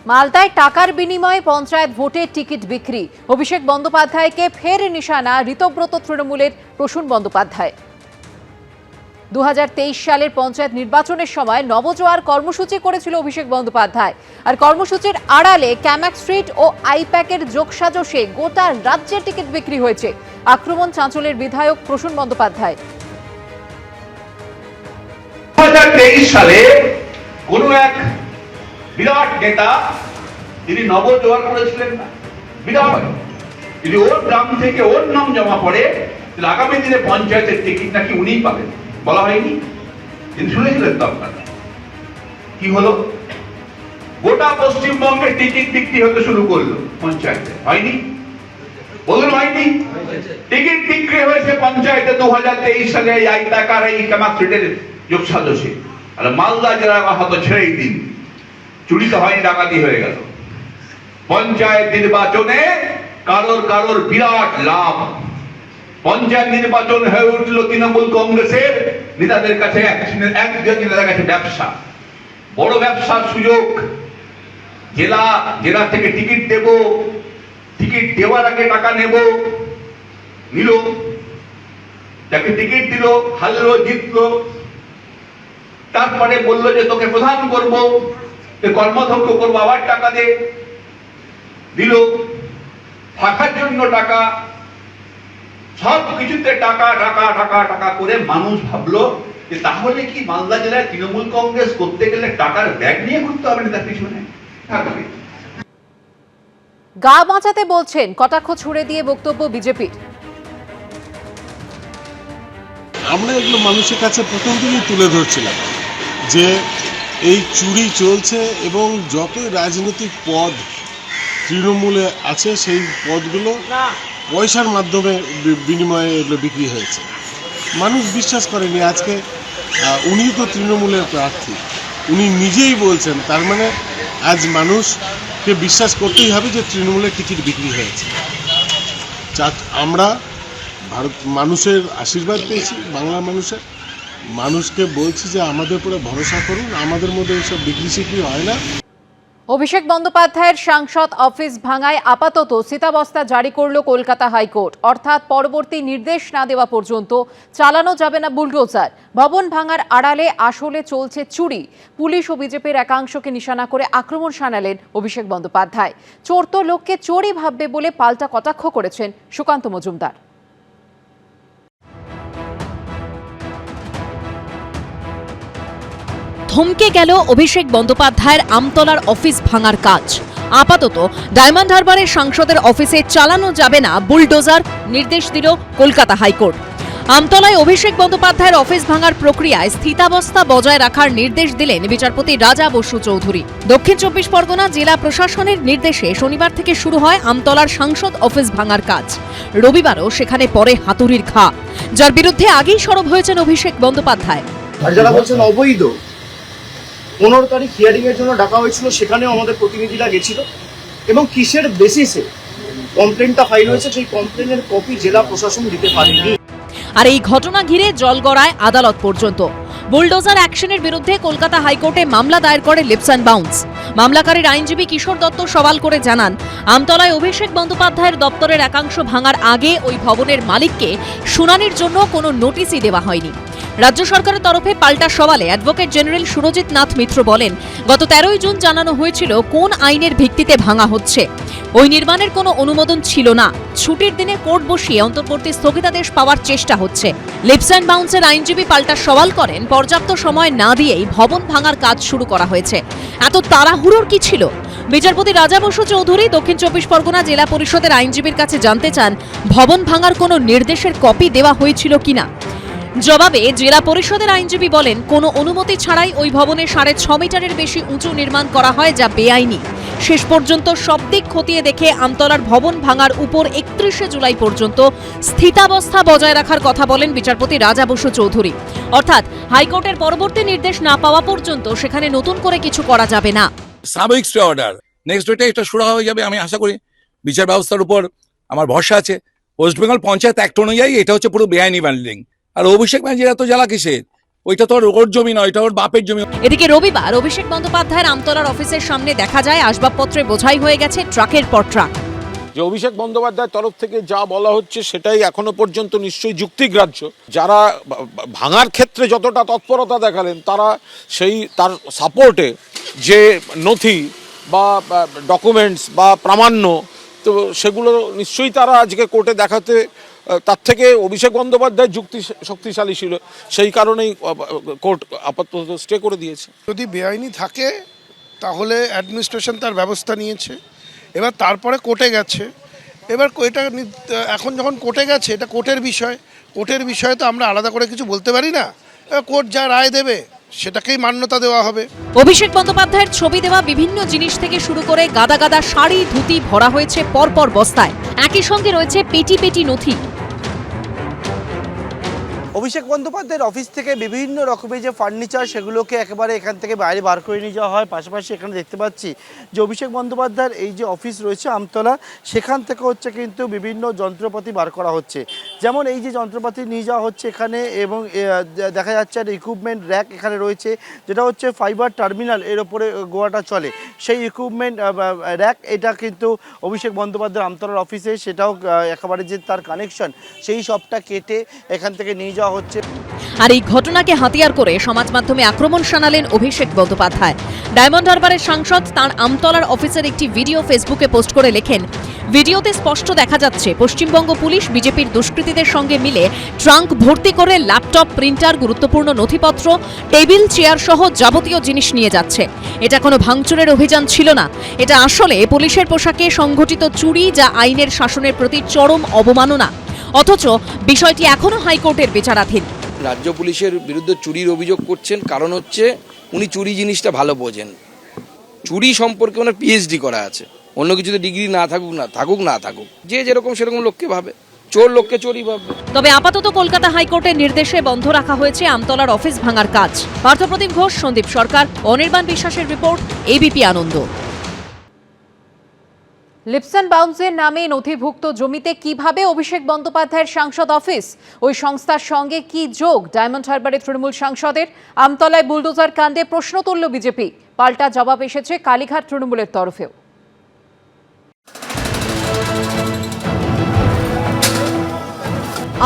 মালদায় টাকার বিনিময়ে পঞ্চায়েত ভোটের টিকিট বিক্রি। অভিষেক বন্দ্যোপাধ্যায়কে ফের নিশানা ঋতব্রত তৃণমূলের প্রসূন বন্দ্যোপাধ্যায়। 2023 সালের পঞ্চায়েত নির্বাচনের সময় নবজোয়ার কর্মসূচি করেছিল অভিষেক বন্দ্যোপাধ্যায়। আর কর্মসূচির আড়ালে ক্যামাক স্ট্রিট ও আইপ্যাকের যোগসাজশে গোটা রাজ্যের টিকিট বিক্রি হয়েছে। আক্রমণ চাঁচলের বিধায়ক প্রসূন বন্দ্যোপাধ্যায়। 2023 সালে কোন এক বিরাট নেতা তিনি নবজোয়ার করেছিলেন না, বিরাট, যদি ওর গ্রাম থেকে ওর নাম জমা পড়ে তাহলে আগামী দিনে পঞ্চায়েতের টিকিট নাকি উনিই পাবেন, বলা হয়নি? তিনি শুনেছিলেন তো আপনারা? কি হলো? গোটা পশ্চিমবঙ্গের টিকিট বিক্রি হতে শুরু করলো পঞ্চায়েতে, হয়নি? বলুন হয়নি? টিকিট বিক্রি হয়েছে পঞ্চায়েতে 2023 সালে এই আইপ্যাকার এই ক্যামাক স্ট্রিটের যোগসাজশে। আর মালদা জেলার কথা তো ছেড়েই দিন, চুরি তো হয়নি, ডাকাতি হয়ে গেল। পঞ্চায়েত নির্বাচনে কারোর বিরাট লাভ। পঞ্চায়েত নির্বাচন হয়ে উঠল তৃণমূল কংগ্রেসের নেতাদের কাছে, একজন নেতাদের কাছে ব্যবসা, বড় ব্যবসার সুযোগ। জেলা থেকে টিকিট দেব, টিকিট দেওয়ার আগে টাকা নেব, নিল, যাকে টিকিট দিল হারলো জিতলো, তারপরে বললো যে তোকে প্রধান করবো, কর্মধ্যক্ষ করবো, আবার টাকা দে, দিল, থাকার জন্য টাকা, সব কিছুতে টাকা টাকা টাকা টাকা করে মানুষ ভাবলো যে তাহলে কি মালদা জেলায় তৃণমূল কংগ্রেস করতে গেলে টাকার ব্যাগ নিয়ে ঘুরতে হবে না তার পিছনে? গা বাঁচাতে বলছেন কটাক্ষ ছুড়ে দিয়ে বক্তব্য বিজেপির। আমরা এগুলো মানুষের কাছে প্রথম থেকেই তুলে ধরছিলাম যে এই চুরি চলছে এবং যতই রাজনৈতিক পদ তৃণমূলে আছে সেই পদগুলো পয়সার মাধ্যমে বিনিময়ে এগুলো বিক্রি হয়েছে। মানুষ বিশ্বাস করেনি। আজকে উনি তো তৃণমূলের প্রার্থী, উনি নিজেই বলছেন, তার মানে আজ মানুষকে বিশ্বাস করতেই হবে যে তৃণমূলের টিকিট বিক্রি হয়েছে। আমরা মানুষের আশীর্বাদ পেয়েছি, বাংলার মানুষকে বলছি যে আমাদের উপরে ভরসা করুন, আমাদের মধ্যে এসব বিক্রি সিক্রি হয় না। অভিষেক বন্দ্যোপাধ্যায়ের সাংসদ অফিস ভাঙায় আপাতত স্থিতাবস্থা জারি করল কলকাতা হাইকোর্ট। অর্থাৎ পরবর্তী নির্দেশ না দেওয়া পর্যন্ত চালানো যাবে না বুলডোজার। ভবন ভাঙার আড়ালে আসলে চলছে চুরি। পুলিশ ও বিজেপির একাংশকে নিশানা করে আক্রমণ শানালেন অভিষেক বন্দ্যোপাধ্যায়। চোর তো লোককে চোরই ভাববে বলে পাল্টা কটাক্ষ করেছেন সুকান্ত মজুমদার। থমকে গেল অভিষেক বন্দ্যোপাধ্যায়ের আমতলার অফিস ভাঙার কাজ। আপাতত ডায়মন্ড হারবারের সাংসদের অফিসে চালানো যাবে না বুলডোজার, নির্দেশ দিল কলকাতা হাইকোর্ট। আমতলায় অভিষেক বন্দ্যোপাধ্যায়ের অফিস ভাঙার প্রক্রিয়ায় স্থিতাবস্থা বজায় রাখার নির্দেশ দিলেন বিচারপতি রাজা বসু চৌধুরী। দক্ষিণ 24 পরগনা জেলা প্রশাসনের নির্দেশে শনিবার থেকে শুরু হয় আমতলার সাংসদ অফিস ভাঙার কাজ। রবিবারও সেখানে পড়ে হাতুড়ির ঘা, যার বিরুদ্ধে আগেই সরব হয়েছেন অভিষেক বন্দ্যোপাধ্যায়। যারা বলছেন অবৈধ, 15 তারিখ হিয়ারিং এর জন্য ডাকা হয়েছিল, সেখানেও আমাদের প্রতিনিধিরা গেছিল এবং কিসের বেসিসে কমপ্লেনটা ফাইল হয়েছে সেই কমপ্লেনের কপি জেলা প্রশাসন দিতে পারেনি। আর এই ঘটনা ঘিরে জলগড়ায় আদালত পর্যন্ত। বুলডোজার অ্যাকশনের বিরুদ্ধে কলকাতা হাইকোর্টে মামলা দায়ের করে লিপস অ্যান্ড বাউন্স। মামলাকারীর আইনজীবী কিশোর দত্ত সওয়াল করে জানান, আমতলায় অভিষেক বন্দ্যোপাধ্যায়ের দপ্তরের একাংশ ভাঙার আগে ওই ভবনের মালিককে শুনানির জন্য কোনো নোটিশই দেওয়া হয়নি। রাজ্য সরকারের তরফে পাল্টা সওয়ালে অ্যাডভোকেট জেনারেল সুরজিৎ নাথ মিত্র বলেন, গত 13 জুন জানানো হয়েছিল কোন আইনের ভিত্তিতে ভাঙা হচ্ছে। ওই নির্মাণের কোনো অনুমোদন ছিল না। ছুটির দিনে কোর্ট বসিয়ে অন্তর্বর্তী স্থগিতাদেশ পাওয়ার চেষ্টা হচ্ছে। লিপস অ্যান্ড বাউন্সের আইনজীবী পাল্টা সওয়াল করেন, পর্যাপ্ত সময় না দিয়েই ভবন ভাঙার কাজ শুরু করা হয়েছে। এত তাড়াহুড়োর কি ছিল? বিচারপতি রাজা বসু চৌধুরী দক্ষিণ 24 পরগনা জেলা পরিষদের আইনজীবীর কাছে জানতে চান, ভবন ভাঙার কোনো নির্দেশের কপি দেওয়া হয়েছিল কিনা। জবাবে জেলা পরিষদের আইনজীবী বলেন, কোনো অনুমতি ছাড়াই ওই ভবনে 6.5 মিটারের বেশি উঁচু নির্মাণ করা হয়, যা বেআইনি। শেষ পর্যন্ত সব দিক খতিয়ে দেখে আমতলার ভবন ভাঙার উপর 31 জুলাই পর্যন্ত স্থিতাবস্থা বজায় রাখার কথা বলেন বিচারপতি রাজা বসু চৌধুরী। অর্থাৎ হাইকোর্টের পরবর্তী নির্দেশ না পাওয়া পর্যন্ত সেখানে নতুন করে কিছু করা যাবে না। সাময়িক স্টে অর্ডার, নেক্সট ডেটে এটা শুরু হয়ে যাবে। আমি আশা করি বিচার ব্যবস্থার উপর আমার ভরসা আছে। ওয়েস্ট বেঙ্গল পঞ্চায়েত অ্যাক্ট অনুযায়ী এটা হচ্ছে পুরো বেআইনি বিল্ডিং। আর অভিষেক ব্যানার্জির এত জ্বালা কিসের? ওইটা তো আর ওর জমি নয়, ওইটা ওর বাপের জমি। এদিকে রবিবার অভিষেক বন্দ্যোপাধ্যায়ের আমতলার অফিসের সামনে দেখা যায় আসবাবপত্রে বোঝাই হয়ে গেছে ট্রাকের পর ট্রাক। যে অভিষেক বন্দ্যোপাধ্যায়ের তরফ থেকে যা বলা হচ্ছে সেটাই এখনো পর্যন্ত নিশ্চয়ই যুক্তিগ্রাহ্য। যারা ভাঙার ক্ষেত্রে যতটা তৎপরতা দেখালেন তারা তার সাপোর্টে যে নথি বা ডকুমেন্টস বা প্রামাণ্য, তো সেগুলো নিশ্চয়ই তারা আজকে কোর্টে দেখাতে, তার থেকে অভিষেক বন্দ্যোপাধ্যায় যুক্তি শক্তিশালী ছিল, সেই কারণেই কোর্ট আপাতত স্টে করে দিয়েছে। যদি বেআইনি থাকে তাহলে অ্যাডমিনিস্ট্রেশন তার ব্যবস্থা নিয়েছে, এবার তারপরে কোর্টে গেছে। এবার এটা এখন যখন কোর্টে গেছে, এটা কোর্টের বিষয়ে তো আমরা আলাদা করে কিছু বলতে পারি না। কোর্ট যা রায় দেবে সেটাকেই মান্যতা দেওয়া হবে। অভিষেক বন্দ্যোপাধ্যায়ের ছবি দেওয়া বিভিন্ন জিনিস থেকে শুরু করে গাদা গাদা শাড়ি ধুতি ভরা হয়েছে পরপর বস্তায়, একই সঙ্গে রয়েছে পেটি পেটি নথি। অভিষেক বন্দ্যোপাধ্যায়ের অফিস থেকে বিভিন্ন রকমের যে ফার্নিচার সেগুলোকে একেবারে এখান থেকে বাইরে বার করে নিয়ে যাওয়া হয়। পাশাপাশি এখানে দেখতে পাচ্ছি যে অভিষেক বন্দ্যোপাধ্যায়ের এই যে অফিস রয়েছে আমতলা, সেখান থেকে হচ্ছে কিন্তু বিভিন্ন যন্ত্রপাতি বার করা হচ্ছে। যেমন এই যে যন্ত্রপাতি নিয়ে যাওয়া হচ্ছে এখানে, এবং দেখা যাচ্ছে একটা ইকুইপমেন্ট র্যাক এখানে রয়েছে, যেটা হচ্ছে ফাইবার টার্মিনাল এর ওপরে গোয়াটা চলে, সেই ইকুইপমেন্ট র্যাক এটা কিন্তু অভিষেক বন্দ্যোপাধ্যায়ের আমতলার অফিসে, সেটাও একেবারে যে তার কানেকশন সেই সবটা কেটে এখান থেকে নিয়ে যাওয়া হচ্ছে। আর এই ঘটনাকে হাতিয়ার করে সমাজ মাধ্যমে আক্রমণ শানালেন অভিষেক বন্দ্যোপাধ্যায়। ডায়মন্ড হারবারের সাংসদ তাঁর আমতলার অফিসের একটি ভিডিও ফেসবুকে পোস্ট করে লেখেন, ভিডিওতে স্পষ্ট দেখা যাচ্ছে পশ্চিমবঙ্গ পুলিশ বিজেপির দুষ্কৃতীদের সঙ্গে মিলে ট্রাঙ্ক ভর্তি করে ল্যাপটপ, প্রিন্টার, গুরুত্বপূর্ণ নথিপত্র, টেবিল, চেয়ার সহ যাবতীয় জিনিস নিয়ে যাচ্ছে। এটা কোনো ভাঙচুরের অভিযান ছিল না, এটা আসলে পুলিশের পোশাকে সংঘটিত চুরি, যা আইনের শাসনের প্রতি চরম অবমাননা। অথচ বিষয়টি এখনো হাইকোর্টের বিচারাধীন। রাজ্য পুলিশের বিরুদ্ধে চুরির অভিযোগ করছেন, কারণ হচ্ছে উনি চুরি জিনিসটা ভালো বোঝেন। চুরি সম্পর্কে ওনার পিএইচডি করা আছে, অন্য কিছুতে ডিগ্রি না থাকুক, যে যেরকম সেরকম লোককে ভাবে, চোর লোককে চোরই ভাববে। তবে আপাতত কলকাতা হাইকোর্টের নির্দেশে বন্ধ রাখা হয়েছে আমতলার অফিস ভাঙার কাজ। পার্থপ্রতিম ঘোষ, সন্দীপ সরকার, অনির্বাণ বিশ্বাসের রিপোর্ট, এবিপি আনন্দ। লিপসন বাউন্সের নামে নথিভুক্ত জমিতে কিভাবে অভিষেক বন্দ্যোপাধ্যায়ের সাংসদ অফিস, ওই সংস্থার সঙ্গে কি যোগ ডায়মন্ড হারবারের তৃণমূল সাংসদের? আমতলায় বুলডোজার কাণ্ডে প্রশ্ন তুলল বিজেপি, পাল্টা জবাব এসেছে কালীঘাট তৃণমূলের তরফেও।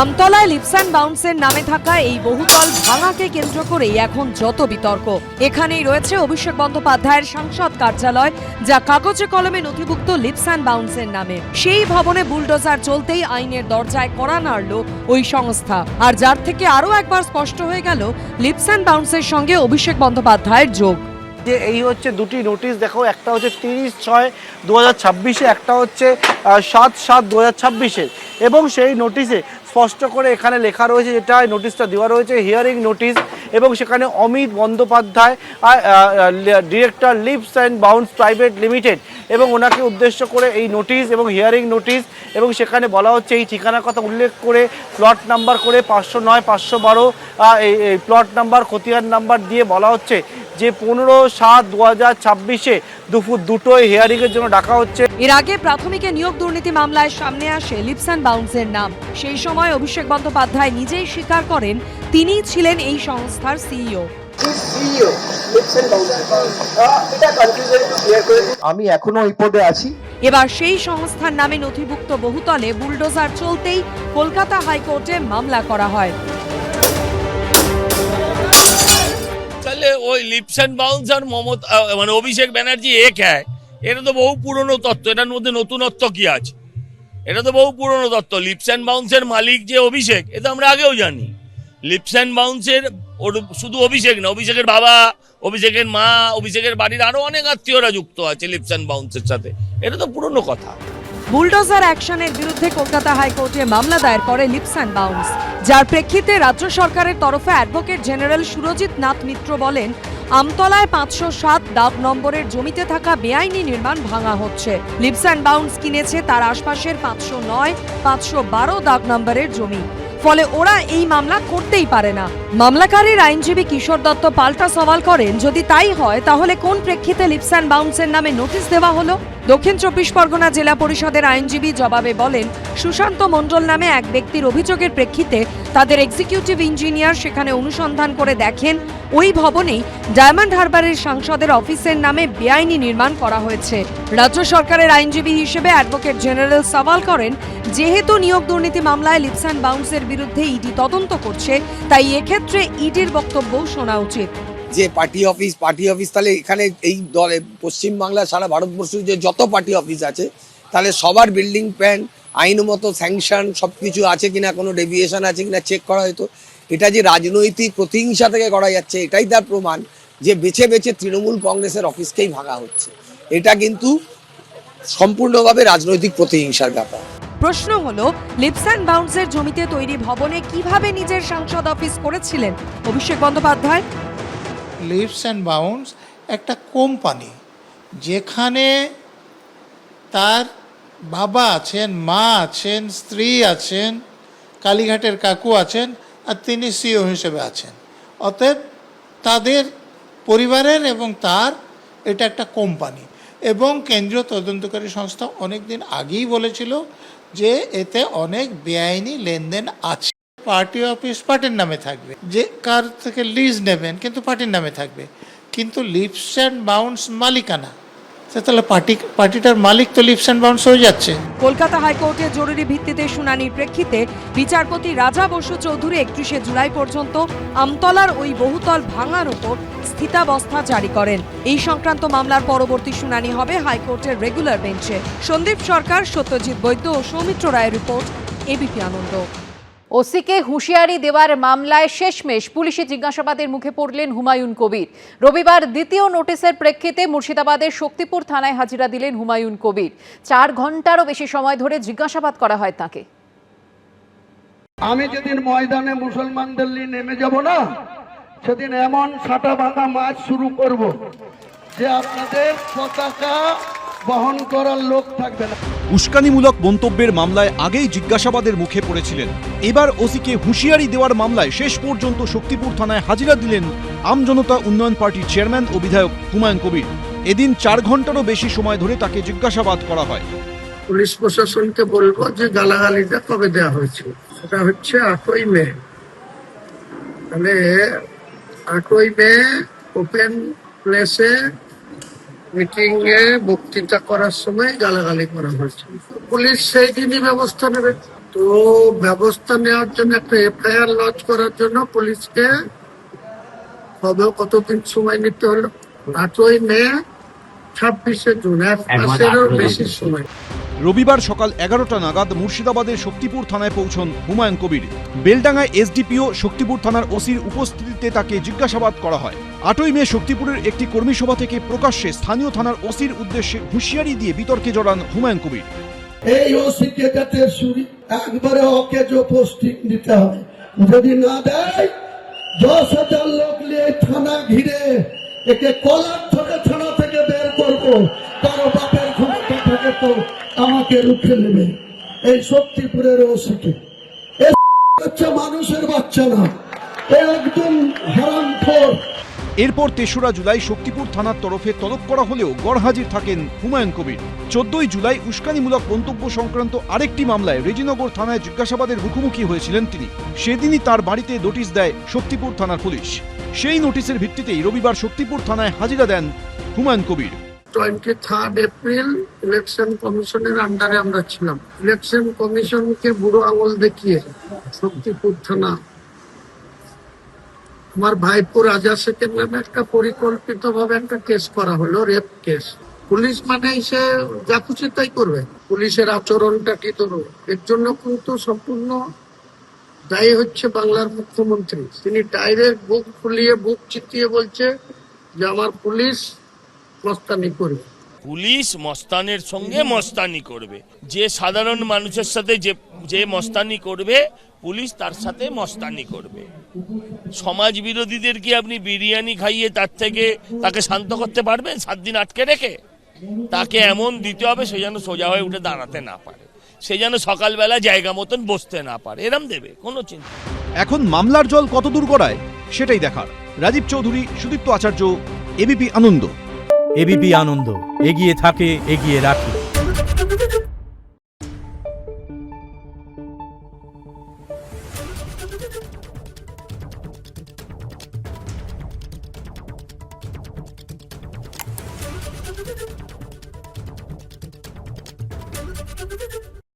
আমতলায় লিপসান বাউন্সের নামে থাকা এই বহুতল ভাঙাকে কেন্দ্র করেই এখন যত বিতর্ক। এখানেই রয়েছে অভিষেক বন্দ্যোপাধ্যায়ের সাংসদ কার্যালয়, যা কাগজে কলমে নথিভুক্ত লিপসান বাউন্সের নামে। সেই ভবনে বুলডোজার চলতেই আইনের দরজায় কড়া নাড়ল ওই সংস্থা, আর যার থেকে আরও একবার স্পষ্ট হয়ে গেল লিপসান বাউন্সের সঙ্গে অভিষেক বন্দ্যোপাধ্যায়ের যোগ। যে এই হচ্ছে দুটি নোটিশ দেখো, একটা হচ্ছে 30/6/2026, একটা হচ্ছে 7/7/2026, এবং সেই নোটিশে স্পষ্ট করে এখানে লেখা রয়েছে, যেটা নোটিশটা দেওয়া রয়েছে হিয়ারিং নোটিশ, এবং সেখানে Amit Bandyopadhyay, director Leaps and Bounds private limited, এবং ওনাকে উদ্দেশ্য করে এই নোটিশ এবং হিয়ারিং নোটিশ, এবং সেখানে বলা হচ্ছে এই ঠিকানার কথা উল্লেখ করে প্লট নাম্বার করে 509, 512 এই প্লট নাম্বার, খতিয়ান নাম্বার দিয়ে বলা হচ্ছে যে 15/7/2026 দুপুর 2টোয় হিয়ারিংয়ের জন্য ডাকা হচ্ছে। এর আগে প্রাথমিকে নিয়োগ দুর্নীতি মামলায় সামনে আসে লিপসান বাউন্সের নাম। সেই সময় অভিষেক বন্দ্যোপাধ্যায় নিজেই স্বীকার করেন তিনিই ছিলেন এই সংস্থার সিইও। আমি এখনো এই পদে আছি। এবার সেই সংস্থার নামে নথিভুক্ত বহুতলে বুলডোজার চলতেই কলকাতা হাইকোর্টে মামলা করা হয়। তাহলে ওই লিপসান বাউন্স আর মানে অভিষেক ব্যানার্জি এক হ্যায়, এটা তো বহু পুরনো তত্ত্ব, এটার মধ্যে নতুনত্ব কি আছে? এটা তো বহু পুরনো তত্ত্ব। লিপসান বাউন্সের মালিক যে অভিষেক, এটা আমরা আগেও জানি। লিপসান বাউন্সের শুধু অভিষেক না, অভিষেকের বাবা, অভিষেকের মা, অভিষেকের বাড়ির আরো অনেক আত্মীয়রা যুক্ত আছে লিপসান বাউন্সের সাথে, এটা তো পুরনো কথা। বুলডোজার অ্যাকশনের বিরুদ্ধে কলকাতা হাইকোর্টে মামলা দায়ের করে লিপসান বাউন্স, যার প্রেক্ষিতে রাজ্য সরকারের তরফে অ্যাডভোকেট জেনারেল সুরজিৎ নাথ মিত্র বলেন, আমতলায় 507 দাগ নম্বরের জমিতে থাকা বেআইনি নির্মাণ ভাঙা হচ্ছে। লিপসান বাউন্স কিনেছে তার আশপাশের 509, 512 দাগ নম্বরের জমি, ফলে ওরা এই মামলা করতেই পারে না। মামলাকারীর আইনজীবী কিশোর দত্ত পাল্টা সওয়াল করেন, যদি তাই হয় তাহলে কোন প্রেক্ষিতে লিপসান বাউন্সের নামে নোটিশ দেওয়া হলো? দক্ষিণ 24 পরগনা জেলা পরিষদের আইনজীবী জবাবে বলেন, সুশান্ত মণ্ডল নামে এক ব্যক্তির অভিযোগের প্রেক্ষিতে তাদের এক্সিকিউটিভ ইঞ্জিনিয়ার সেখানে অনুসন্ধান করে দেখেন ওই ভবনেই ডায়মন্ড হারবারের সাংসদের অফিসের নামে বেআইনি নির্মাণ করা হয়েছে। রাজ্য সরকারের আইনজীবী হিসেবে অ্যাডভোকেট জেনারেল সওয়াল করেন, যেহেতু নিয়োগ দুর্নীতি মামলায় লিপস অ্যান্ড বাউন্সের বিরুদ্ধে ইডি তদন্ত করছে, তাই এক্ষেত্রে ইডির বক্তব্যও শোনা উচিত। যে পার্টি অফিস তাহলে এখানে এই দলে পশ্চিমবাংলা সারা ভারতবর্ষ যে যত পার্টি অফিস আছে তাহলে সবার বিল্ডিং প্ল্যান আইনমতো স্যাংশন সব কিছু আছে কিনা, কোনো ডেভিয়েশন আছে কিনা চেক করা হতো। এটা যে রাজনৈতিক প্রতিহিংসা থেকে করা যাচ্ছে এটাই তার প্রমাণ, যে বেছে বেছে তৃণমূল কংগ্রেসের অফিসকেই ভাঙা হচ্ছে। এটা কিন্তু সম্পূর্ণভাবে রাজনৈতিক প্রতিহিংসার ব্যাপার। প্রশ্ন হলো, লিপস অ্যান্ড বাউন্সের জমিতে তৈরি ভবনে কিভাবে নিজের সাংসদ অফিস করেছিলেন Abhishek Bandyopadhyay? Lips and bounce একটা কোম্পানি, যেখানে তার বাবা আছেন, মা আছেন, স্ত্রী আছেন, কালীঘাটের কাকু আছেন, আর তিনি সিইও হিসেবে আছেন। অতএব তাদের পরিবারের এবং তার এটা একটা কোম্পানি, এবং কেন্দ্রীয় তদন্তকারী সংস্থা অনেক দিন আগেই বলেছিল যে এতে অনেক বেআইনি লেনদেন আছে। পার্টি অফিস পার্টির নামে থাকবে, যে কার থেকে লিজ নেবেন কিন্তু পার্টির নামে থাকবে, কিন্তু লিপস অ্যান্ড বাউন্স মালিকানা, তাহলে পার্টিটার মালিক তো লিপস অ্যান্ড বাউন্স হয়ে যাচ্ছে। কলকাতা হাইকোর্টে জরুরি ভিত্তিতে শুনানির প্রেক্ষিতে বিচারপতি রাজা বসু চৌধুরী 31শে জুলাই পর্যন্ত আমতলার ওই বহুতল ভাঙার উপর স্থিতাবস্থা জারি করেন। এই সংক্রান্ত মামলার পরবর্তী শুনানি হবে হাইকোর্টের রেগুলার বেঞ্চে। সন্দীপ সরকার, সত্যজিৎ বৈদ্য ও সৌমিত্র রায়ের রিপোর্ট, এবিপি আনন্দ। ওসিকে হুঁশিয়ারি দেওয়ার মামলায় শেষমেশ পুলিশি জিজ্ঞাসাবাদের মুখে পড়লেন হুমায়ুন কবির। রবিবার দ্বিতীয় নোটিশের প্রেক্ষিতে মুর্শিদাবাদের শক্তিপুর থানায় হাজিরা দিলেন হুমায়ুন কবির। 4 ঘন্টারও বেশি সময় ধরে জিজ্ঞাসাবাদ করা হয় তাকে। আমি যেদিন ময়দানে মুসলমানদের নিয়ে নেমে যাব না, সেদিন এমন ছাটা ভাঙা মাছ শুরু করব যে আপনাদের পতাকা বহন করার লোক থাকবে না। উস্কানিমূলক মন্তব্যের মামলায় আগেই জিজ্ঞাসাবাদের মুখে পড়েছিলেন। এবার ওসিকে হুঁশিয়ারি দেওয়ার মামলায় শেষ পর্যন্ত শক্তিপুর থানায় হাজিরা দিলেন আমজনতা উন্নয়ন পার্টির চেয়ারম্যান ও বিধায়ক হুমায়ুন কবির। এদিন 4 ঘন্টারও বেশি সময় ধরে তাকে জিজ্ঞাসাবাদ করা হয়। পুলিশ প্রশাসনকে বলবো যে গালাগালিটা কবে দেওয়া হয়েছিল, সেটা হচ্ছে 8ই মে। তাহলে 8ই মে ওপেন প্লেসে মিটিং এ বক্তৃতা করার সময় গালাগালি করা হয়েছে। পুলিশ সেই দিনই ব্যবস্থা নেবে। তো ব্যবস্থা নেওয়ার জন্য একটা এফআইআর লঞ্চ করার জন্য পুলিশকে কতদিন সময় নিতে হলো? 8ই মে 26শে জুন, 1 মাসেরও বেশি সময়। রবিবার সকাল 11টা নাগাদ মুর্শিদাবাদের শক্তিপুর থানায় পৌঁছন হুমায়ুন কবির। বেলডাঙ্গায় এসডিপিও শক্তিপুর থানার ওসির উপস্থিতিতে তাকে জিজ্ঞাসাবাদ করা হয়। 8ই মে শক্তিপুরের একটি কর্মী সভা থেকে প্রকাশ্যে স্থানীয় থানার ওসির উদ্দেশ্যে হুঁশিয়ারি দিয়ে বিতর্কে জড়ান হুমায়ুন কবির। এই ওসিকে যাতে একবারে অকেজো পোস্টিং দিতে হয়, যদি না দেয় 10,000 লোক নিয়ে থানা ঘিরে একে কলার ধরে থানা থেকে বের করবো। কারো বাপের ক্ষমতা থাকে তো আমাকে রুখে নেবে। এই শক্তিপুরের ওসিকে হচ্ছে মানুষের বাচ্চা না, একদম হারামখোর। এরপর 3রা জুলাই শক্তিপুর থানার তরফে তলব করা হলেও গড়হাজির থাকেন হুমায়ুন কবির। 14ই জুলাই উস্কানিমূলক মন্তব্য সংক্রান্ত আরেকটি মামলায় রেজিনগর থানায় জিজ্ঞাসাবাদের মুখোমুখি হয়েছিলেন তিনি। সেদিনই তার বাড়িতে নোটিশ দেয় শক্তিপুর থানার পুলিশ। সেই নোটিশের ভিত্তিতেই রবিবার শক্তিপুর থানায় হাজিরা দেন হুমায়ুন কবির। 23 এপ্রিল ইলেকশন কমিশনের আন্ডারে আমরা ছিলাম। ইলেকশন কমিশনকে বুড়ো আঙুল দেখিয়ে শক্তিপুর থানা আমার ভাইপো রাজা শেখের নামে একটা পরিকল্পিতভাবে একটা কেস করা হলো, রেপ কেস। পুলিশ মানে সে যা খুশি তাই করবে, পুলিশের আচরণটা কি ধরো, এর জন্য কিন্তু সম্পূর্ণ দায়ী হচ্ছে বাংলার মুখ্যমন্ত্রী। তিনি ডাইরেক্ট বুক ফুলিয়ে বুক চিতিয়ে বলছে যে আমার পুলিশ মস্তানি করবে। পুলিশ মস্তানের সঙ্গে মস্তানি করবে, যে সাধারণ মানুষের সাথে যে মস্তানি করবে পুলিশ তার সাথে মস্তানি করবে। সমাজ বিরোধীদের কি আপনি বিরিয়ানি খাইয়ে তার থেকে তাকে শান্ত করতে পারবেন 7 দিন আটকে রেখে? তাকে এমন দিতে হবে সে যেন সোজা হয়ে উঠে দাঁড়াতে না পারে, সে যেন সকালবেলা জায়গা মতন বসতে না পারে, এরম দেবে কোনো চিন্তা। এখন মামলার জল কতদূর গড়ায় সেটাই দেখার। রাজীব চৌধুরী, সুদীপ্ত আচার্য, এবিপি আনন্দ। এবিপি আনন্দ, এগিয়ে থাকে, এগিয়ে রাখে। Thank you.